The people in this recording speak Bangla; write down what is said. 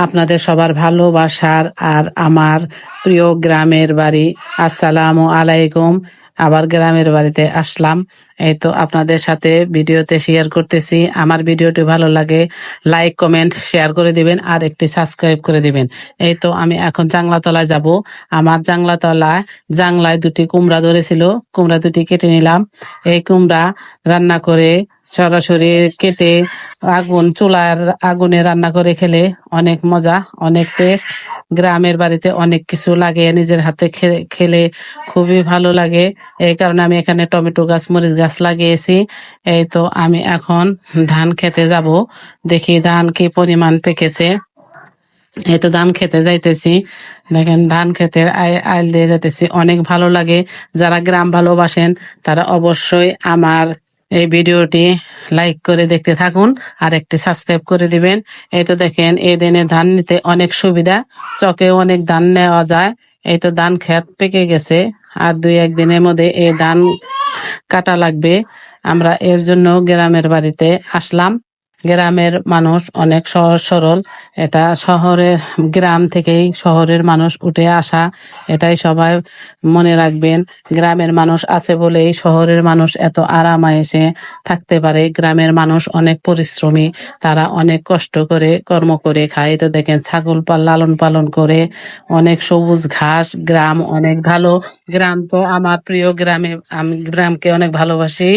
আপনাদের সবার ভালোবাসার আর আমার প্রিয় গ্রামের বাড়ি। আসসালামু আলাইকুম। আবার গ্রামের বাড়িতে আসলাম। এই তো আপনাদের সাথে ভিডিওতে শেয়ার করতেছি। আমার ভিডিওটি ভালো লাগে লাইক কমেন্ট শেয়ার করে দিবেন আর একটি সাবস্ক্রাইব করে দিবেন। এই তো আমি এখন জাংলাতলায় যাব। আমার জাংলায় দুটি কুমড়া ধরেছিল, কুমড়া দুটি কেটে নিলাম। এই কুমড়া রান্না করে সরাসরি কেটে চুলার আগুনে রান্না করে খেলে অনেক মজা, অনেক টেস্ট। গ্রামের বাড়িতে অনেক কিছু লাগে, নিজের হাতে খেলে খুবই ভালো লাগে। এই কারণে আমি এখানে টমেটো গাছ মরিচ গাছ লাগিয়েছি। এই তো আমি এখন ধান খেতে যাব, দেখি ধান কি পরিমাণ পেকেছে। এই তো ধান খেতে যাইতেছি, দেখেন ধান খেতে আইল দিয়ে যাইতেছি। অনেক ভালো লাগে। যারা গ্রাম ভালোবাসেন তারা অবশ্যই আমার এই ভিডিওটি লাইক করে দেখতে থাকুন আর একটি সাবস্ক্রাইব করে দিবেন। এই তো দেখেন এই দিনে ধান নিতে অনেক সুবিধা, চকেও অনেক ধান নেওয়া যায়। এই তো ধান ক্ষেত পেকে গেছে, আর 2-1 দিনের মধ্যে এই ধান কাটা লাগবে। আমরা এর জন্য গ্রামের বাড়িতে আসলাম। গ্রামের মানুষ অনেক সহজ সরল। এটা গ্রাম থেকেই শহরের মানুষ উঠে আসা, এটাই সবাই মনে রাখবেন। গ্রামের মানুষ আছে বলেই শহরের মানুষ এত আরামায়েশে থাকতে পারে। গ্রামের মানুষ অনেক পরিশ্রমী, তারা অনেক কষ্ট করে কর্ম করে খায়। তো দেখেন ছাগল লালন পালন করে, অনেক সবুজ ঘাস। গ্রাম অনেক ভালো। গ্রাম তো আমার প্রিয়। আমি গ্রামকে অনেক ভালোবাসি।